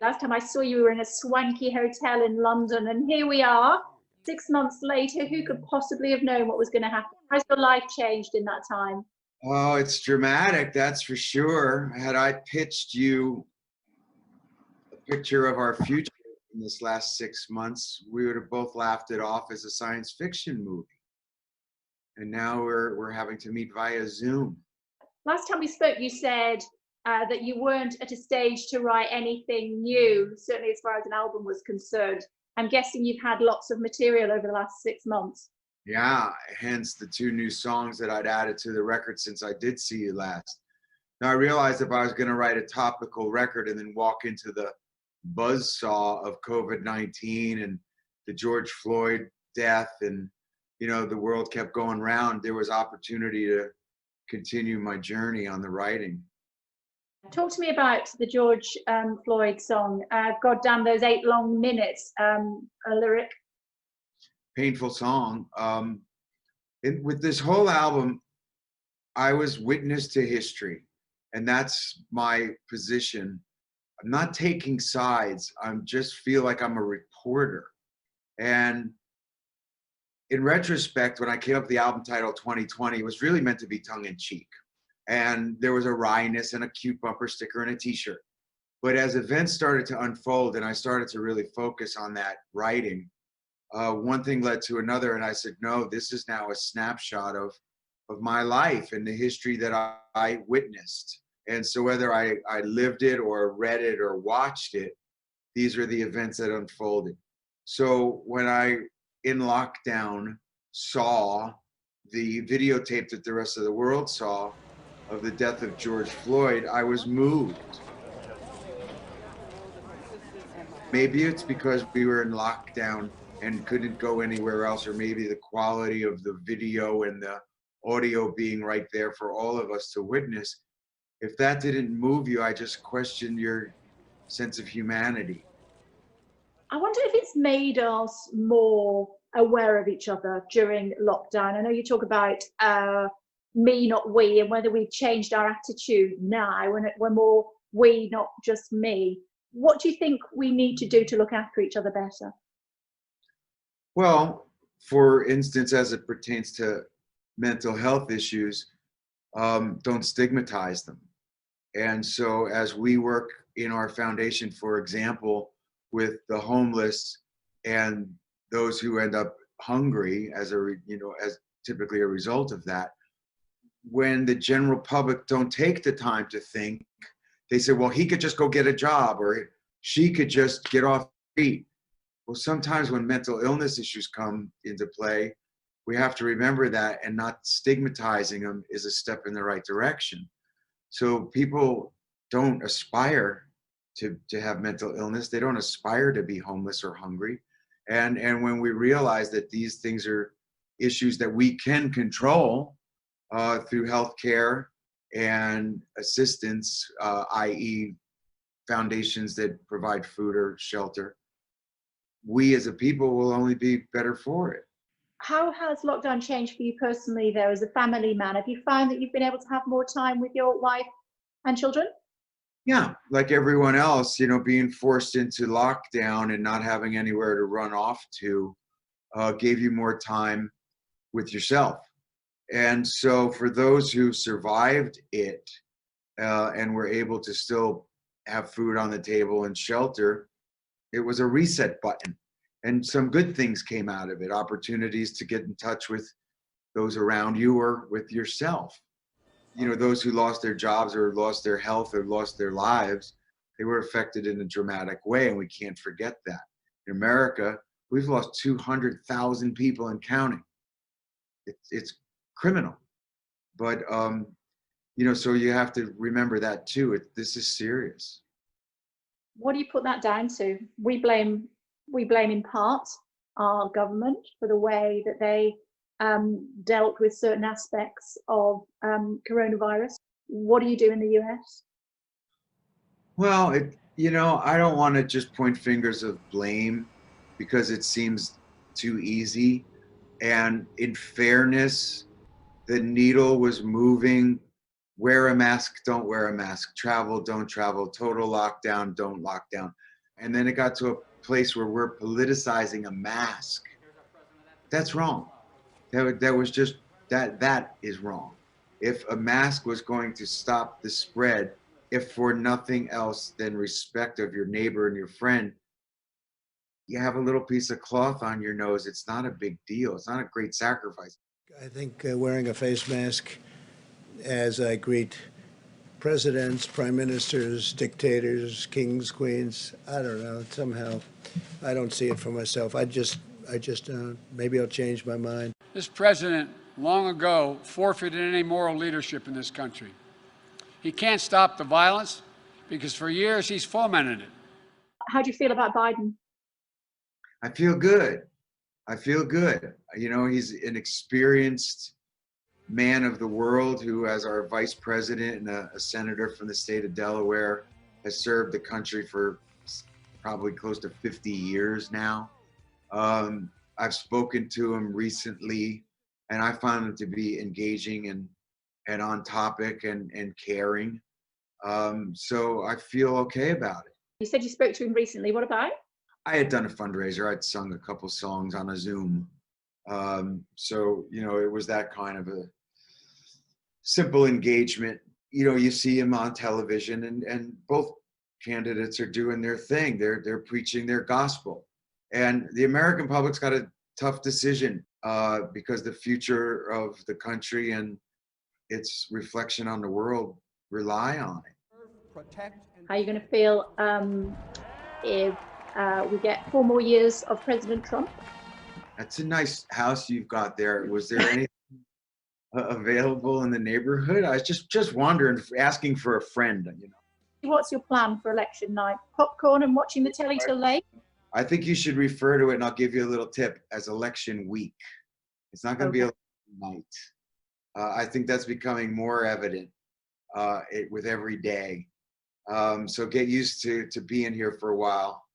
Last time I saw you, we were in a swanky hotel in London, and here we are, 6 months later. Who could possibly have known what was going to happen? How's your life changed in that time? Oh, it's dramatic, that's for sure. Had I pitched you a picture of our future in this last 6 months, we would have both laughed it off as a science fiction movie. And now we're having to meet via Zoom. Last time we spoke, you said that you weren't at a stage to write anything new, certainly as far as an album was concerned. I'm guessing you've had lots of material over the last 6 months. Yeah, hence the 2 new songs that I'd added to the record since I did see you last. Now I realized if I was going to write a topical record and then walk into the buzzsaw of COVID-19 and the George Floyd death, and the world kept going round, there was opportunity to continue my journey on the writing. Talk to me about the George Floyd song, God Damn Those 8 Long Minutes, a lyric. Painful song. With this whole album, I was witness to history, and that's my position. I'm not taking sides. I just feel like I'm a reporter. And in retrospect, when I came up with the album title 2020, it was really meant to be tongue-in-cheek. And there was a wryness and a cute bumper sticker and a t-shirt. But as events started to unfold and I started to really focus on that writing, one thing led to another, and I said, no, this is now a snapshot of my life and the history that I witnessed. And so whether I lived it or read it or watched it, these are the events that unfolded. So when I, in lockdown, saw the videotape that the rest of the world saw of the death of George Floyd, I was moved. Maybe it's because we were in lockdown and couldn't go anywhere else, or maybe the quality of the video and the audio being right there for all of us to witness. If that didn't move you, I just questioned your sense of humanity. I wonder if it's made us more aware of each other during lockdown. I know you talk about me, not we, and whether we've changed our attitude now when we're more we, not just me. What do you think we need to do to look after each other better? Well, for instance, as it pertains to mental health issues, don't stigmatize them. And so as we work in our foundation, for example, with the homeless and those who end up hungry as typically a result of that, when the general public don't take the time to think, they say, well, he could just go get a job, or she could just get off the street. Well, sometimes when mental illness issues come into play, we have to remember that, and not stigmatizing them is a step in the right direction. So people don't aspire to have mental illness. They don't aspire to be homeless or hungry. And when we realize that these things are issues that we can control through healthcare and assistance, i.e. foundations that provide food or shelter, we as a people will only be better for it. How has lockdown changed for you personally, though, as a family man? Have you found that you've been able to have more time with your wife and children? Yeah, like everyone else, being forced into lockdown and not having anywhere to run off to gave you more time with yourself. And so for those who survived it and were able to still have food on the table and shelter, it was a reset button. And some good things came out of it, opportunities to get in touch with those around you or with yourself. Those who lost their jobs or lost their health or lost their lives, they were affected in a dramatic way, and we can't forget that. In America, we've lost 200,000 people and counting. It's criminal. But, so you have to remember that too. This is serious. What do you put that down to? We blame in part our government for the way that they dealt with certain aspects of coronavirus. What do you do in the US? Well, I don't want to just point fingers of blame because it seems too easy. And in fairness, the needle was moving. Wear a mask, don't wear a mask. Travel, don't travel. Total lockdown, don't lock down. And then it got to a place where we're politicizing a mask. That's wrong. That was just, that is wrong. If a mask was going to stop the spread, if for nothing else than respect of your neighbor and your friend, you have a little piece of cloth on your nose. It's not a big deal. It's not a great sacrifice. I think wearing a face mask as I greet presidents, prime ministers, dictators, kings, queens, I don't know, somehow I don't see it for myself. Maybe I'll change my mind. This president long ago forfeited any moral leadership in this country. He can't stop the violence because for years he's fomented it. How do you feel about Biden? I feel good. I feel good. You know, he's an experienced man of the world who, as our vice president and a senator from the state of Delaware, has served the country for probably close to 50 years now. I've spoken to him recently, and I found him to be engaging and on topic and caring. So I feel okay about it. You said you spoke to him recently. What about? I had done a fundraiser. I'd sung a couple songs on a Zoom. So, you know, it was that kind of a simple engagement. You know, you see him on television and both candidates are doing their thing. They're preaching their gospel. And the American public's got a tough decision because the future of the country and its reflection on the world rely on it. How are you going to feel if we get 4 more years of President Trump? That's a nice house you've got there. Was there anything available in the neighborhood? I was just wondering, asking for a friend, you know. What's your plan for election night? Popcorn and watching the telly till late? I think you should refer to it, and I'll give you a little tip, as election week. It's not going to be election night. I think that's becoming more evident with every day. So get used to being here for a while.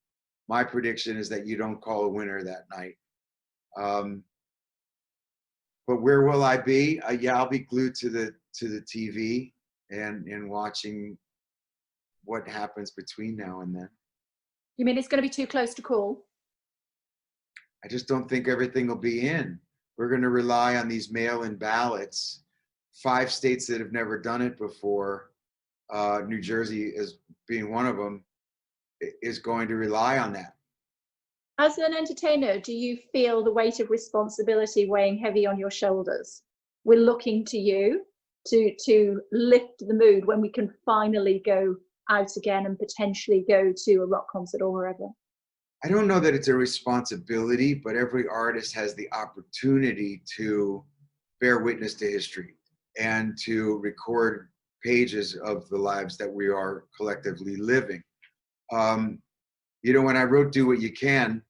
My prediction is that you don't call a winner that night. But where will I be? Yeah, I'll be glued to the TV and watching what happens between now and then. You mean it's going to be too close to call? I just don't think everything will be in. We're going to rely on these mail-in ballots. 5 states that have never done it before, New Jersey as being one of them, is going to rely on that. As an entertainer, do you feel the weight of responsibility weighing heavy on your shoulders? We're looking to you to lift the mood when we can finally go out again and potentially go to a rock concert or wherever. I don't know that it's a responsibility, but every artist has the opportunity to bear witness to history and to record pages of the lives that we are collectively living. You know, when I wrote Do What You Can,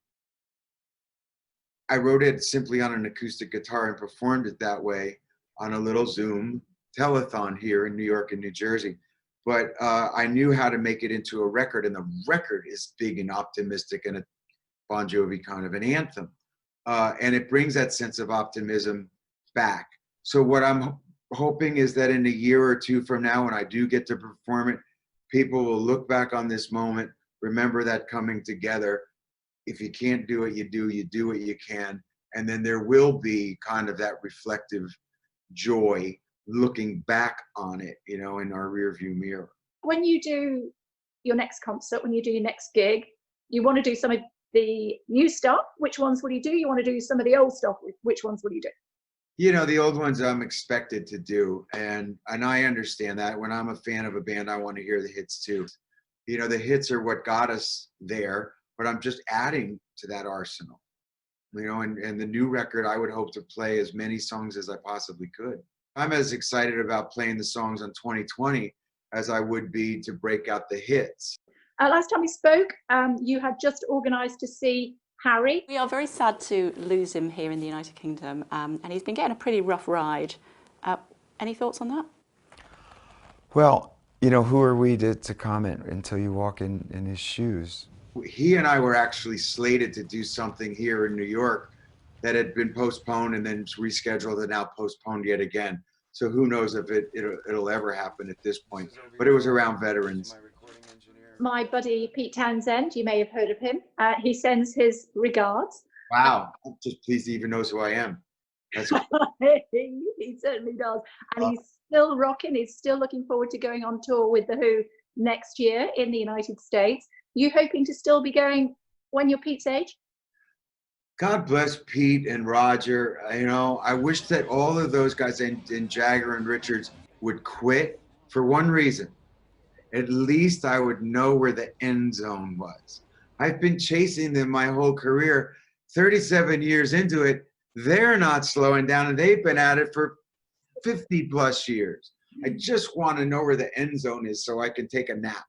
I wrote it simply on an acoustic guitar and performed it that way on a little Zoom telethon here in New York and New Jersey. But I knew how to make it into a record, and the record is big and optimistic and a Bon Jovi kind of an anthem. And it brings that sense of optimism back. So what I'm hoping is that in a year or two from now, when I do get to perform it, people will look back on this moment, remember that coming together. If you can't do it, you do what you can. And then there will be kind of that reflective joy looking back on it, you know, in our rearview mirror. When you do your next concert, when you do your next gig, you want to do some of the new stuff. Which ones will you do? You want to do some of the old stuff. Which ones will you do? You know, the old ones I'm expected to do. And I understand that. When I'm a fan of a band, I want to hear the hits too. You know, the hits are what got us there, but I'm just adding to that arsenal. You know, and the new record, I would hope to play as many songs as I possibly could. I'm as excited about playing the songs on 2020 as I would be to break out the hits. Last time we spoke, you had just organised to see Harry. We are very sad to lose him here in the United Kingdom, and he's been getting a pretty rough ride. Any thoughts on that? Well, you know, who are we to comment until you walk in his shoes? He and I were actually slated to do something here in New York that had been postponed and then rescheduled and now postponed yet again. So who knows if it'll ever happen at this point. But it was around veterans. my buddy Pete Townsend. You may have heard of him. He sends his regards. Wow. Just please even knows who I am. That's He certainly does. And he's still rocking. He's still looking forward to going on tour with The Who next year in the United States. You hoping to still be going when you're Pete's age? God bless Pete and Roger. You know, I wish that all of those guys and Jagger and Richards would quit for one reason. At least I would know where the end zone was. I've been chasing them my whole career. 37 years into it, they're not slowing down, and they've been at it for 50 plus years. I just want to know where the end zone is so I can take a nap.